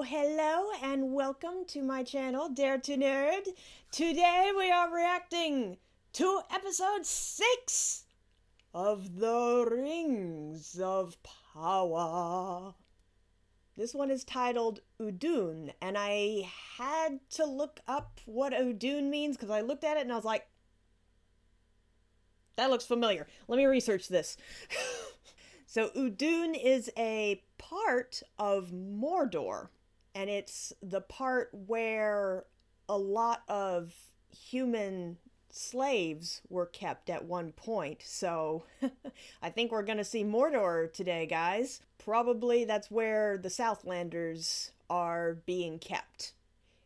Hello, and welcome to my channel, Dare to Nerd. Today we are reacting to episode 6 of the Rings of Power. This one is titled Udûn, and I had to look up what Udûn means because I looked at it and I was like, that looks familiar. Let me research this. So Udûn is a part of Mordor, and it's the part where a lot of human slaves were kept at one point. So I think we're gonna see Mordor today, guys. Probably that's where the Southlanders are being kept.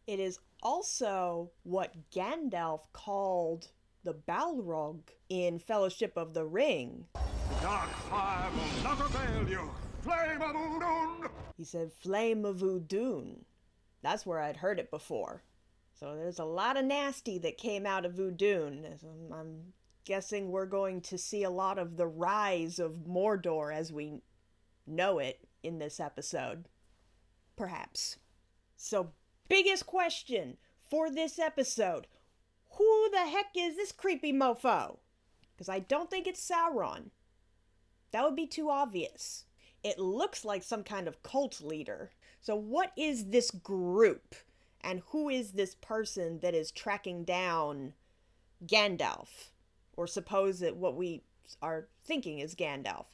It is also what Gandalf called the Balrog in Fellowship of the Ring. The dark fire will not avail you! Flame of Udûn! He said, Flame of Udûn. That's where I'd heard it before. So there's a lot of nasty that came out of Udûn. I'm guessing we're going to see a lot of the rise of Mordor as we know it in this episode. Perhaps. So, biggest question for this episode. Who the heck is this creepy mofo? Because I don't think it's Sauron. That would be too obvious. It looks like some kind of cult leader. So what is this group? And who is this person that is tracking down Gandalf? Or suppose that what we are thinking is Gandalf.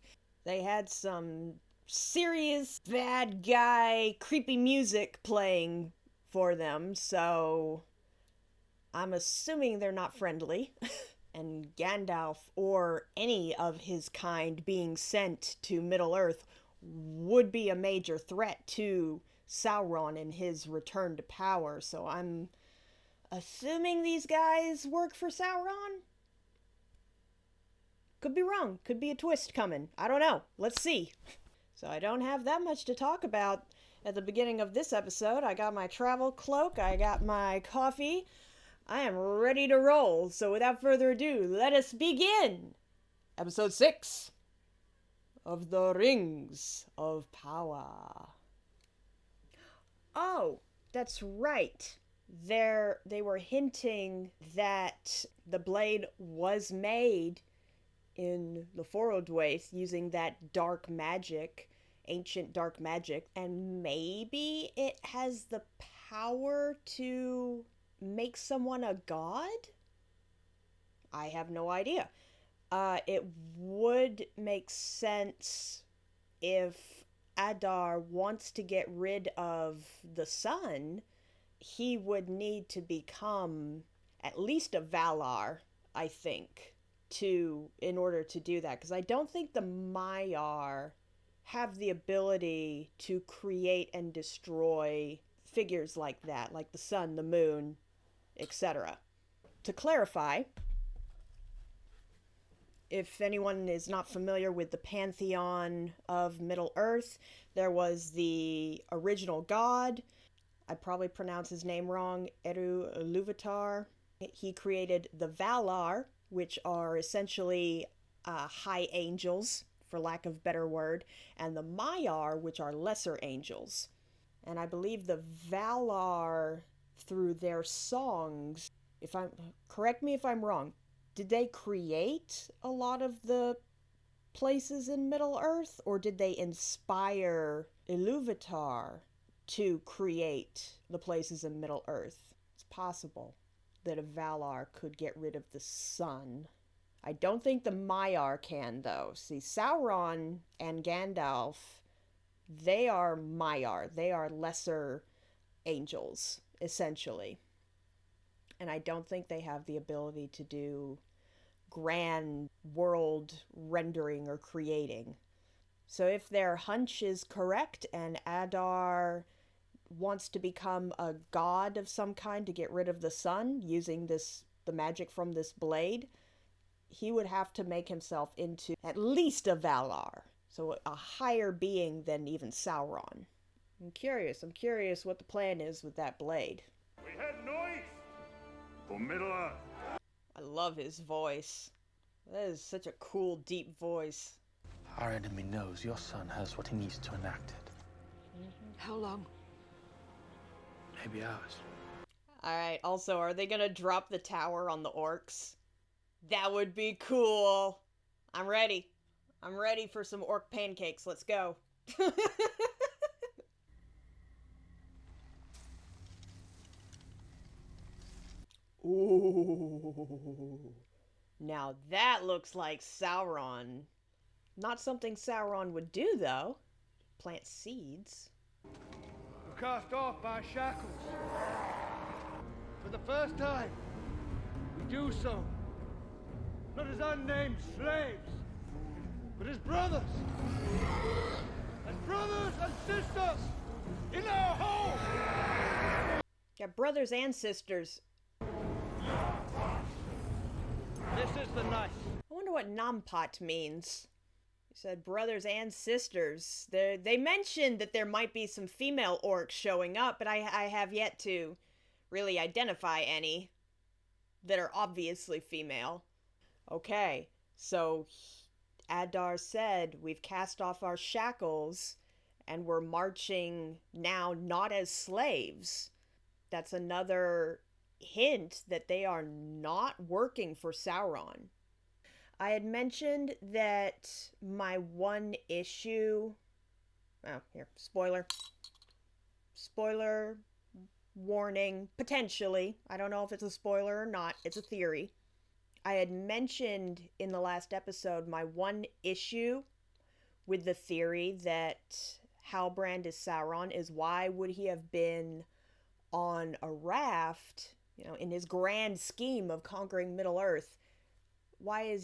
They had some serious bad guy creepy music playing for them, so I'm assuming they're not friendly. And Gandalf, or any of his kind being sent to Middle-earth, would be a major threat to Sauron in his return to power. So I'm assuming these guys work for Sauron? Could be wrong. Could be a twist coming. I don't know. Let's see. So I don't have that much to talk about at the beginning of this episode. I got my travel cloak. I got my coffee. I am ready to roll, so without further ado, let us begin! Episode 6 of the Rings of Power. Oh, that's right. They were hinting that the blade was made in the Forodwaith using that dark magic, ancient dark magic, and maybe it has the power to make someone a god? I have no idea. It would make sense if Adar wants to get rid of the sun, he would need to become at least a Valar, I think, in order to do that. Because I don't think the Maiar have the ability to create and destroy figures like that, like the sun, the moon, etc. To clarify, if anyone is not familiar with the pantheon of Middle-earth, there was the original god. I probably pronounced his name wrong, Eru-Ilúvatar. He created the Valar, which are essentially high angels, for lack of a better word, and the Maiar, which are lesser angels. And I believe the Valar, through their songs, correct me if I'm wrong, did they create a lot of the places in Middle-earth, or did they inspire Ilúvatar to create the places in Middle-earth? It's possible that a Valar could get rid of the sun. I don't think the Maiar can, though. See, Sauron and Gandalf, they are Maiar. They are lesser angels, essentially. And I don't think they have the ability to do grand world rendering or creating. So if their hunch is correct and Adar wants to become a god of some kind to get rid of the sun using the magic from this blade, he would have to make himself into at least a Valar. So a higher being than even Sauron. I'm curious what the plan is with that blade. We head north for Middle-earth. I love his voice. That is such a cool, deep voice. Our enemy knows your son has what he needs to enact it. How long? maybe ours. Alright, also, are they gonna drop the tower on the orcs? That would be cool. I'm ready. I'm ready for some orc pancakes. Let's go. Ooh. Now that looks like Sauron. Not something Sauron would do, though. Plant seeds. We're cast off by shackles. For the first time, we do so, not as unnamed slaves, but as brothers. As brothers and sisters in our home. Yeah, brothers and sisters. This is the night. I wonder what Nampat means. He said brothers and sisters. They mentioned that there might be some female orcs showing up, but I have yet to really identify any that are obviously female. Okay, so Adar said we've cast off our shackles and we're marching now not as slaves. That's another hint that they are not working for Sauron. I had mentioned that my one issue... Oh, here, spoiler. Spoiler warning, potentially. I don't know if it's a spoiler or not. It's a theory. I had mentioned in the last episode my one issue with the theory that Halbrand is Sauron is why would he have been on a raft, you know, in his grand scheme of conquering Middle-earth. Why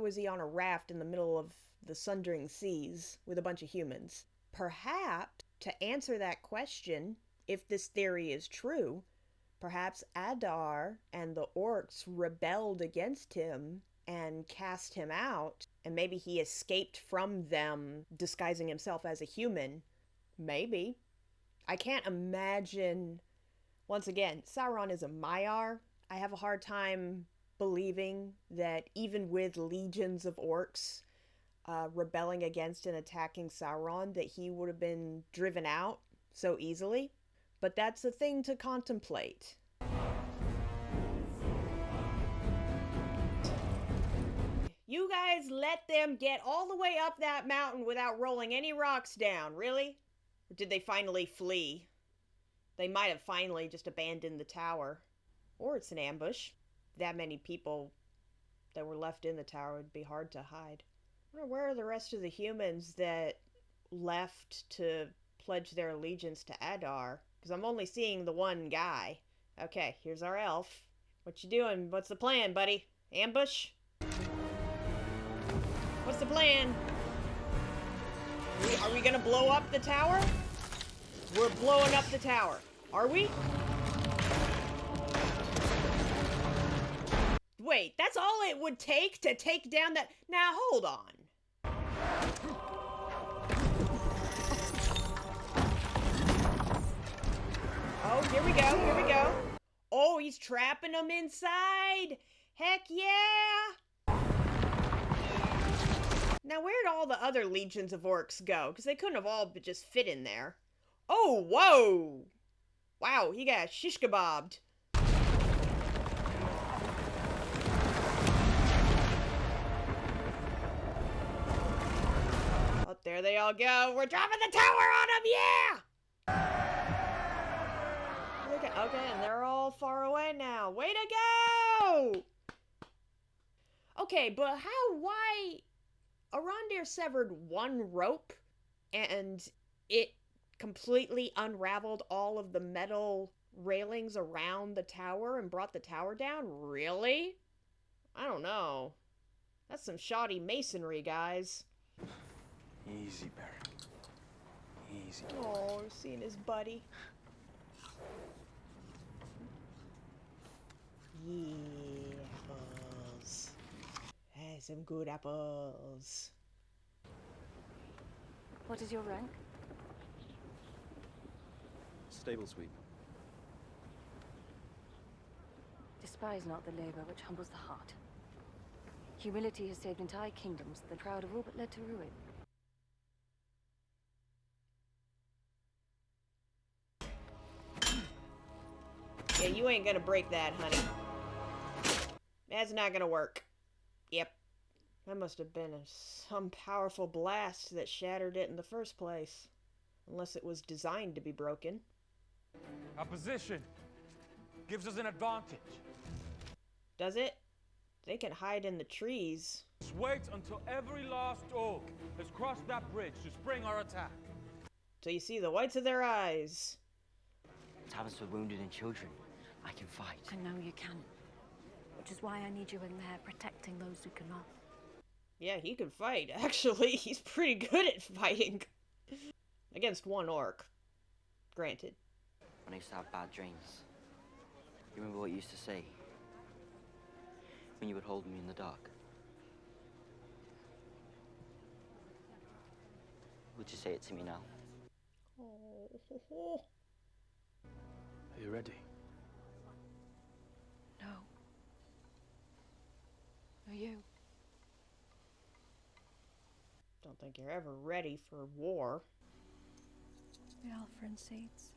was he on a raft in the middle of the Sundering Seas with a bunch of humans? Perhaps, to answer that question, if this theory is true, perhaps Adar and the orcs rebelled against him and cast him out, and maybe he escaped from them disguising himself as a human. Maybe. I can't imagine... Once again, Sauron is a Maiar. I have a hard time believing that even with legions of orcs rebelling against and attacking Sauron, that he would have been driven out so easily. But that's a thing to contemplate. You guys let them get all the way up that mountain without rolling any rocks down, really? Or did they finally flee? They might have finally just abandoned the tower. Or it's an ambush. That many people that were left in the tower would be hard to hide. I wonder where are the rest of the humans that left to pledge their allegiance to Adar? Because I'm only seeing the one guy. Okay, here's our elf. What you doing? What's the plan, buddy? Ambush? What's the plan? Are we gonna blow up the tower? We're blowing up the tower. Are we? Wait, that's all it would take to take down that... Now, hold on. Oh, here we go, here we go. Oh, he's trapping them inside. Heck yeah. Now, where'd all the other legions of orcs go? Because they couldn't have all just fit in there. Oh, whoa. Wow, he got shish kebabbed. Oh, there they all go. We're dropping the tower on them, yeah! Okay, and they're all far away now. Way to go! Okay, but why... Arondir severed one rope, and it completely unraveled all of the metal railings around the tower and brought the tower down? Really? I don't know. That's some shoddy masonry, guys. Easy, Barry. Easy. Oh, we're seeing his buddy. Yeah, apples. Hey, some good apples. What is your rank? Stable sweep. Despise not the labor which humbles the heart. Humility has saved entire kingdoms, the proud have all but led to ruin. Yeah, you ain't gonna break that, honey. That's not gonna work. Yep. That must have been some powerful blast that shattered it in the first place. Unless it was designed to be broken. Our position gives us an advantage. Does it? They can hide in the trees. Just wait until every last orc has crossed that bridge to spring our attack. Till you see the whites of their eyes. What happens to wounded and children? I can fight. I know you can. Which is why I need you in there, protecting those who cannot. Yeah, he can fight. Actually, he's pretty good at fighting. Against one orc. Granted. When I used to have bad dreams, you remember what you used to say? When you would hold me in the dark? Would you say it to me now? Oh. Are you ready? No. Are you? Don't think you're ever ready for war. The Alpharin seeds.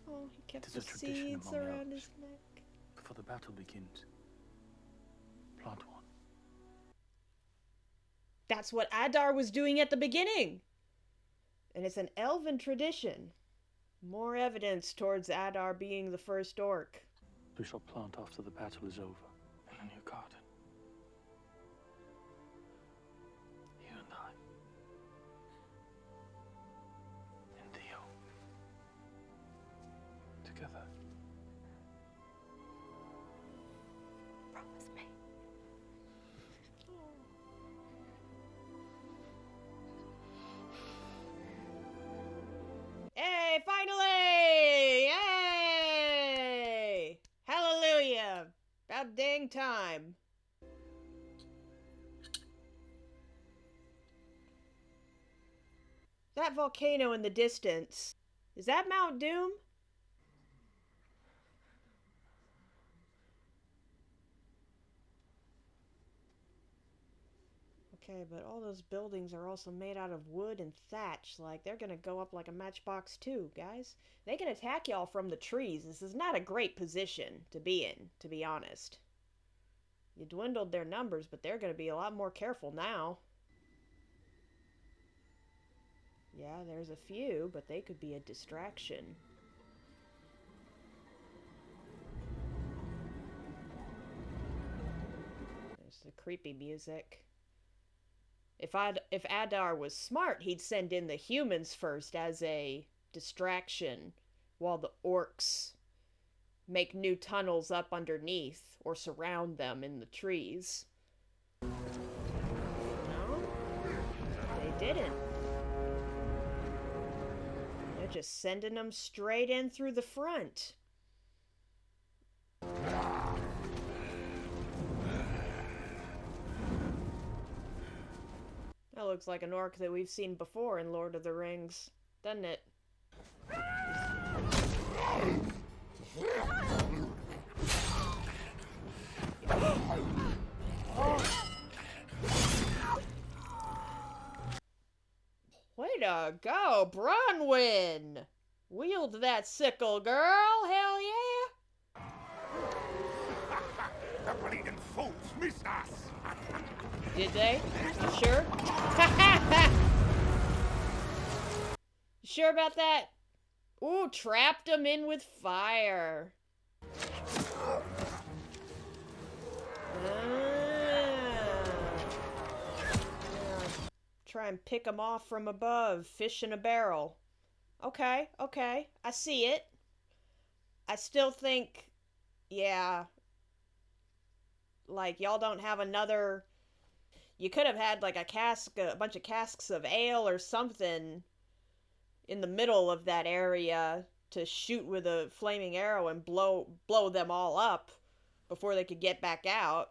Oh, he kept It the is a tradition seeds among around elves. his neck. Before the battle begins, plant one. That's what Adar was doing at the beginning! And it's an elven tradition. More evidence towards Adar being the first orc. We shall plant after the battle is over in a new garden. You and I. And Theo. Together. Promise me. Hey, finally! Yay! Hallelujah! About dang time. That volcano in the distance. Is that Mount Doom? Okay, but all those buildings are also made out of wood and thatch. Like, they're gonna go up like a matchbox too, guys. They can attack y'all from the trees. This is not a great position to be in, to be honest. You dwindled their numbers, but they're gonna be a lot more careful now. Yeah, there's a few, but they could be a distraction. There's the creepy music. If Adar was smart, he'd send in the humans first as a distraction while the orcs make new tunnels up underneath or surround them in the trees. No? They didn't. They're just sending them straight in through the front. That looks like an orc that we've seen before in Lord of the Rings, doesn't it? Way to go, Bronwyn! Wield that sickle, girl! Hell yeah! The bleeding fools missed us! Did they? You sure? You sure about that? Ooh, trapped them in with fire. Try and pick them off from above. Fish in a barrel. Okay, okay. I see it. I still think, yeah, like, y'all don't have another... You could have had, like, a bunch of casks of ale or something in the middle of that area to shoot with a flaming arrow and blow them all up before they could get back out.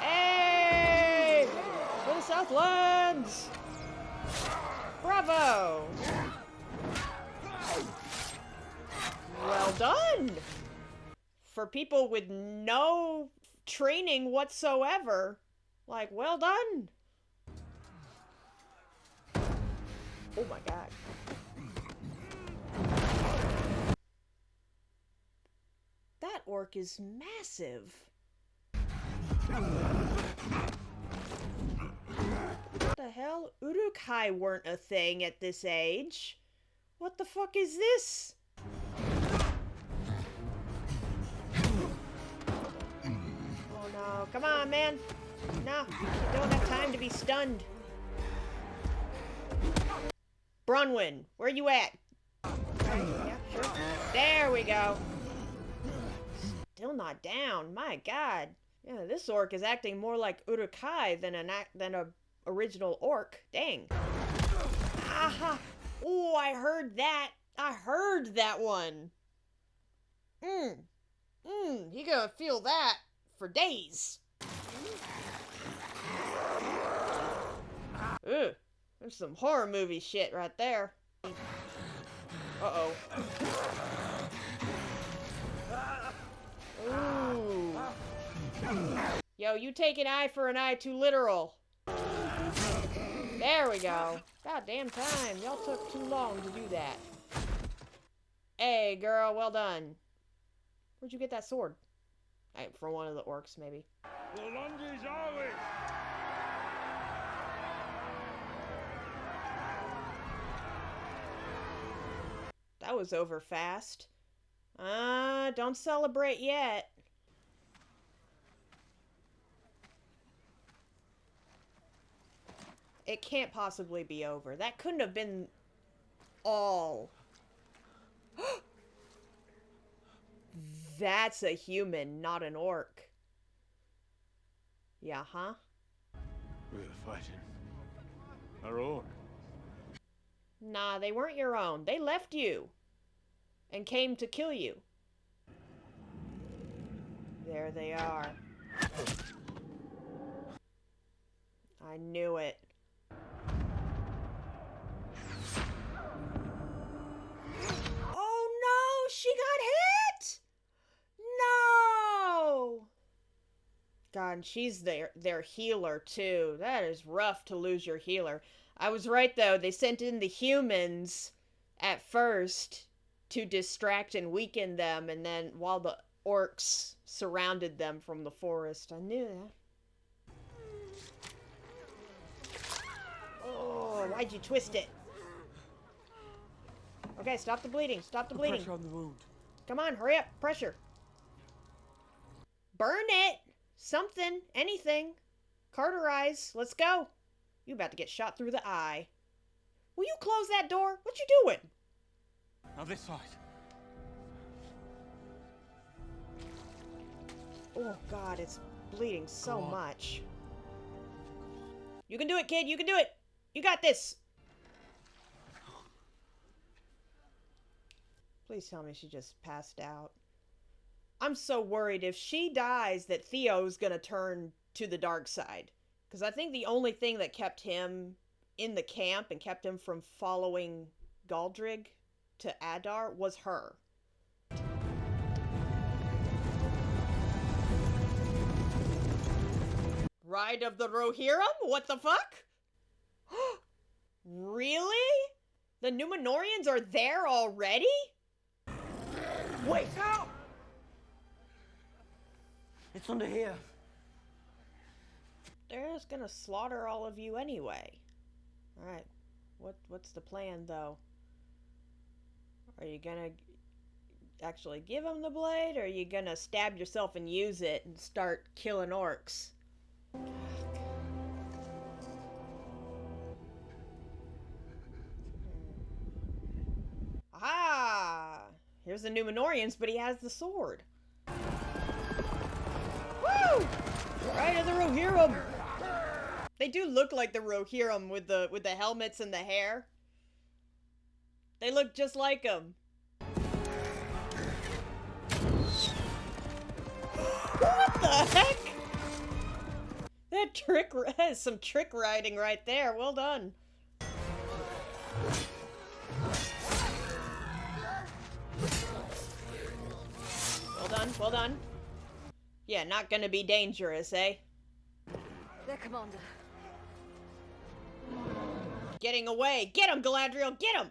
Hey! For the Southlands! Bravo! Well done! For people with no training whatsoever, like, well done. Oh my god. That orc is massive. What the hell? Uruk-hai weren't a thing at this age. What the fuck is this? Oh no, come on, man. No, you don't have time to be stunned. Bronwyn, where you at? Yeah, sure. There we go. Still not down. My god. Yeah, this orc is acting more like Uruk-hai than a original orc. Dang. Aha! Oh, I heard that. I heard that one. He gonna feel that for days. Ugh. There's some horror movie shit right there. Uh-oh. Ooh. Yo, you take an eye for an eye too literal. There we go. About damn time. Y'all took too long to do that. Hey, girl, well done. Where'd you get that sword? From one of the orcs, maybe. That was over fast. Don't celebrate yet. It can't possibly be over. That couldn't have been all. That's a human, not an orc. Yeah, huh? We were fighting our own. Nah, they weren't your own. They left you. And came to kill you. There they are. I knew it. Oh no! She got hit! No! God, and she's their healer too. That is rough to lose your healer. I was right though. They sent in the humans at first to distract and weaken them, and then while the orcs surrounded them from the forest. I knew that. Oh, why'd you twist it? Okay, stop the bleeding. Stop the bleeding. Pressure on the wound. Come on, hurry up. Pressure. Burn it. Something. Anything. Cauterize. Let's go. You about to get shot through the eye. Will you close that door? What you doing? Now this side. Oh, God, it's bleeding so much. You can do it, kid. You can do it. You got this. Please tell me she just passed out. I'm so worried if she dies that Theo's gonna turn to the dark side. Because I think the only thing that kept him in the camp and kept him from following Galdrig to Adar was her. Ride of the Rohirrim? What the fuck? Really? The Numenoreans are there already? Wait! Help! It's under here. They're just gonna slaughter all of you anyway. Alright. What's the plan, though? Are you gonna actually give them the blade, or are you gonna stab yourself and use it and start killing orcs? Aha! Here's the Numenoreans, but he has the sword. Woo! Right of the Rohirrim. They do look like the Rohirrim with the helmets and the hair. They look just like them. What the heck? That is some trick riding right there. Well done. Well done, well done. Yeah, not gonna be dangerous, eh? Their commander. getting away. Get him, Galadriel, get him!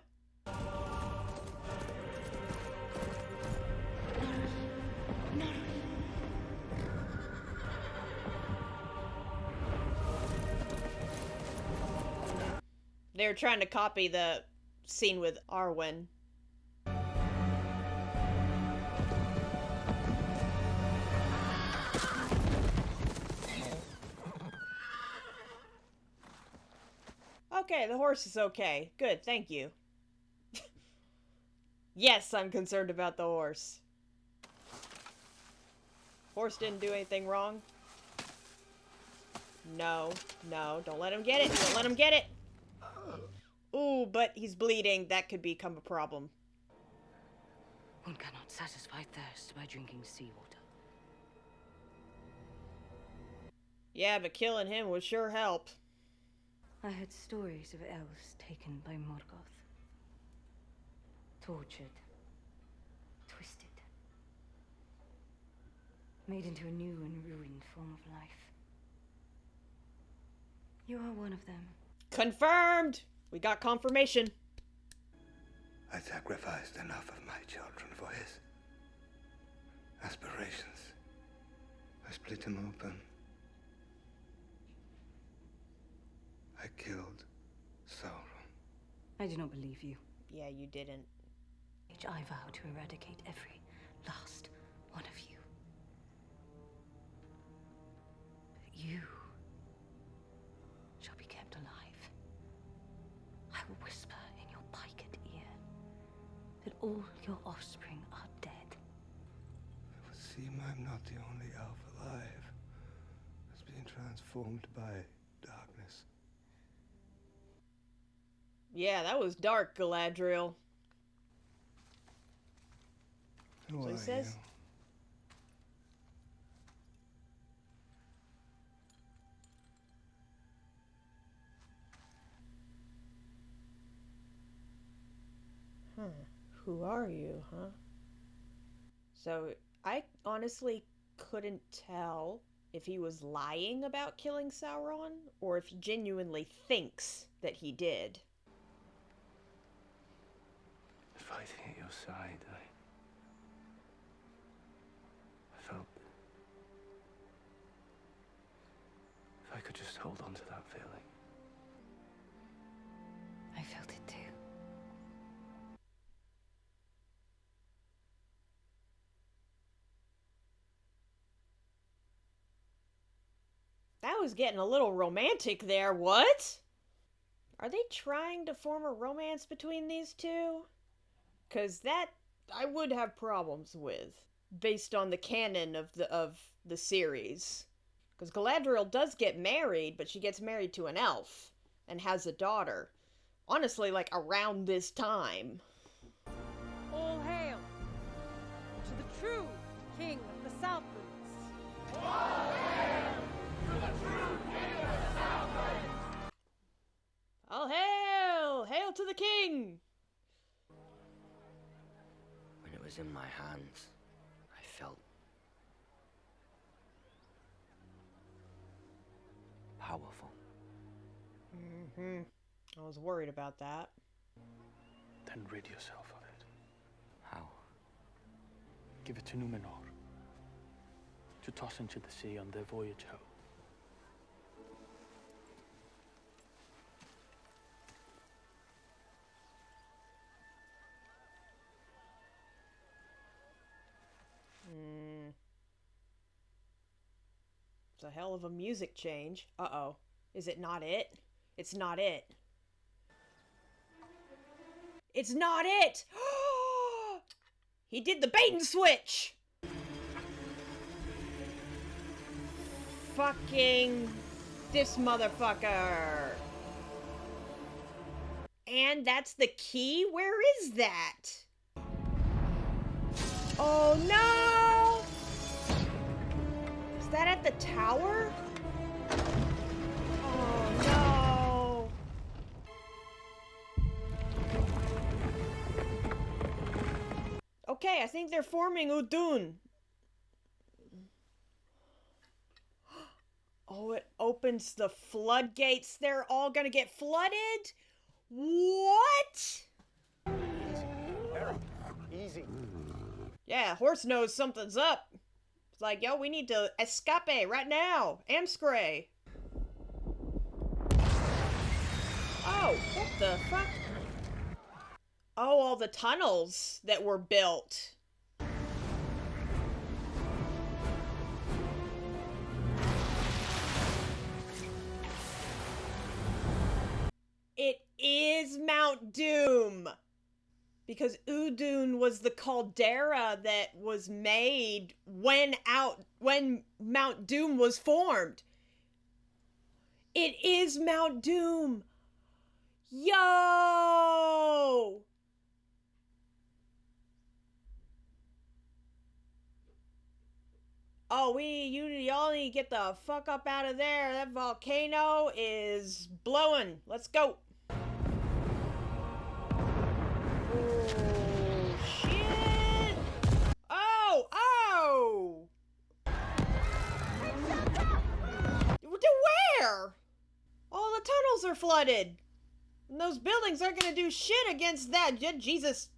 They were trying to copy the scene with Arwen. Okay, the horse is okay. Good, thank you. Yes, I'm concerned about the horse. Horse didn't do anything wrong. No, no, don't let him get it. Don't let him get it. Ooh, but he's bleeding. That could become a problem. One cannot satisfy thirst by drinking seawater. Yeah, but killing him would sure help. I heard stories of elves taken by Morgoth. Tortured. Twisted. Made into a new and ruined form of life. You are one of them. Confirmed! We got confirmation. I sacrificed enough of my children for his aspirations. I split him open. I killed Sauron. I do not believe you. Yeah, you didn't. I vow to eradicate every last one of you. But you shall be kept alive. I will whisper in your piked ear that all your offspring are dead. It would seem I'm not the only elf alive that's being transformed by darkness. Yeah, that was dark, Galadriel. Who So he are says. Who are you, huh? So, I honestly couldn't tell if he was lying about killing Sauron, or if he genuinely thinks that he did. Fighting at your side, I felt if I could just hold on to that feeling. I felt it too. That was getting a little romantic there, what? Are they trying to form a romance between these two? Because that I would have problems with, based on the canon of the series. Because Galadriel does get married, but she gets married to an elf and has a daughter. Honestly, like around this time. All hail to the true king of the Southlands. All hail! Hail to the king! When it was in my hands, I felt powerful. Mm-hmm. I was worried about that. Then rid yourself of it. How? Give it to Numenor to toss into the sea on their voyage home. It's a hell of a music change. Uh-oh. Is it not it? It's not it. It's not it! He did the bait and switch! Fucking this motherfucker. And that's the key? Where is that? Oh no! Is that at the tower? Oh no! Okay, I think they're forming Udûn. Oh, it opens the floodgates. They're all gonna get flooded? What? Easy. Yeah, horse knows something's up. It's like, yo, we need to escape right now. Amscray. Oh, what the fuck? Oh, all the tunnels that were built. It is Mount Doom. Because Udûn was the caldera that was made when Mount Doom was formed. It is Mount Doom. Yo! Oh, y'all need to get the fuck up out of there. That volcano is blowing. Let's go. Oh, shit! Oh! To where? All the tunnels are flooded. And those buildings aren't gonna do shit against that. Jesus.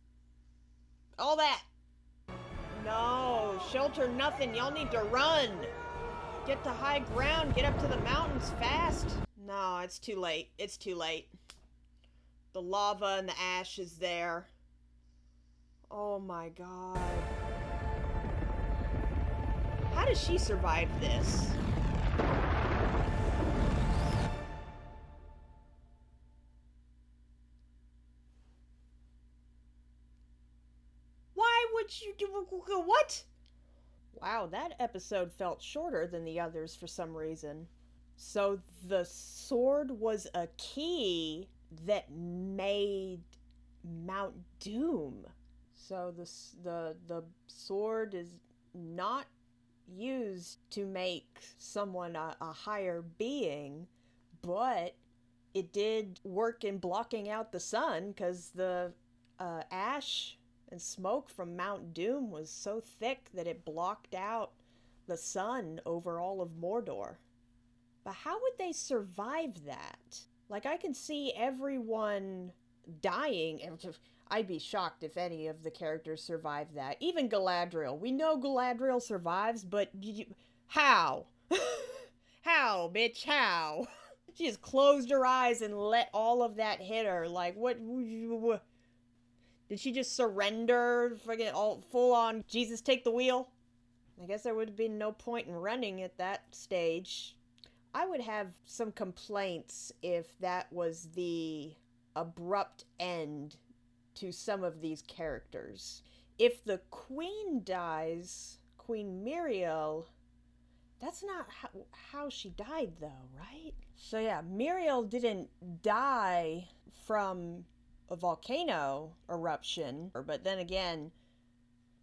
All that. No, shelter nothing. Y'all need to run. Get to high ground. Get up to the mountains fast. No, it's too late. It's too late. The lava and the ash is there. Oh my god. How does she survive this? Why would you do what? Wow, that episode felt shorter than the others for some reason. So the sword was a key that made Mount Doom. So the sword is not used to make someone a higher being, but it did work in blocking out the sun, because the ash and smoke from Mount Doom was so thick that it blocked out the sun over all of Mordor. But how would they survive that? Like, I can see everyone dying. I'd be shocked if any of the characters survive that. Even Galadriel. We know Galadriel survives, but how? How, bitch? How? She just closed her eyes and let all of that hit her. Like, what? Did she just surrender? Friggin' all full on, Jesus, take the wheel? I guess there would have been no point in running at that stage. I would have some complaints if that was the abrupt end to some of these characters. If the queen dies, Queen Miriel, that's not how she died though, right? So yeah, Miriel didn't die from a volcano eruption, but then again,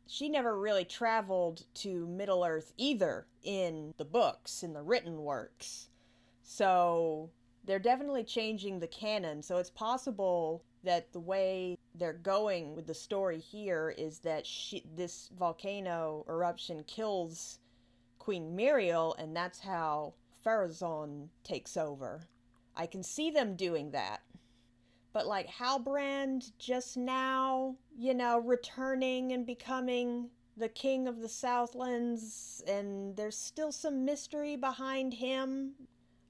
she never really traveled to Middle-earth either in the books, in the written works. So they're definitely changing the canon, so it's possible that the way they're going with the story here is that this volcano eruption kills Queen Miriel, and that's how Pharazôn takes over. I can see them doing that. But like Halbrand just now, returning and becoming the king of the Southlands, and there's still some mystery behind him.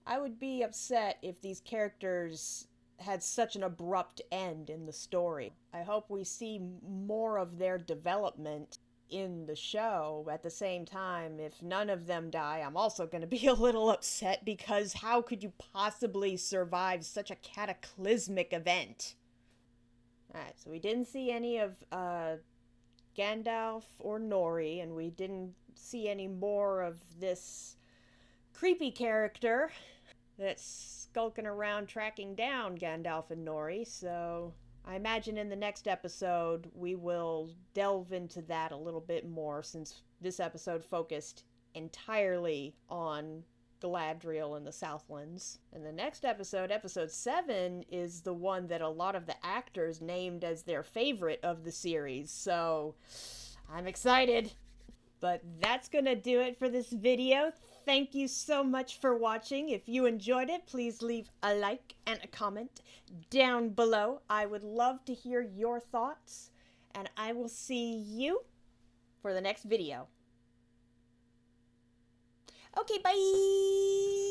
I would be upset if these characters had such an abrupt end in the story. I hope we see more of their development in the show. At the same time, if none of them die, I'm also going to be a little upset, because how could you possibly survive such a cataclysmic event? Alright, so we didn't see any of Gandalf or Nori, and we didn't see any more of this creepy character that's skulking around tracking down Gandalf and Nori, so I imagine in the next episode we will delve into that a little bit more, since this episode focused entirely on Galadriel and the Southlands. And the next episode, episode 7, is the one that a lot of the actors named as their favorite of the series, so I'm excited. But that's gonna do it for this video. thank you so much for watching. If you enjoyed it, please leave a like and a comment down below. I would love to hear your thoughts, and I will see you for the next video. Okay, bye!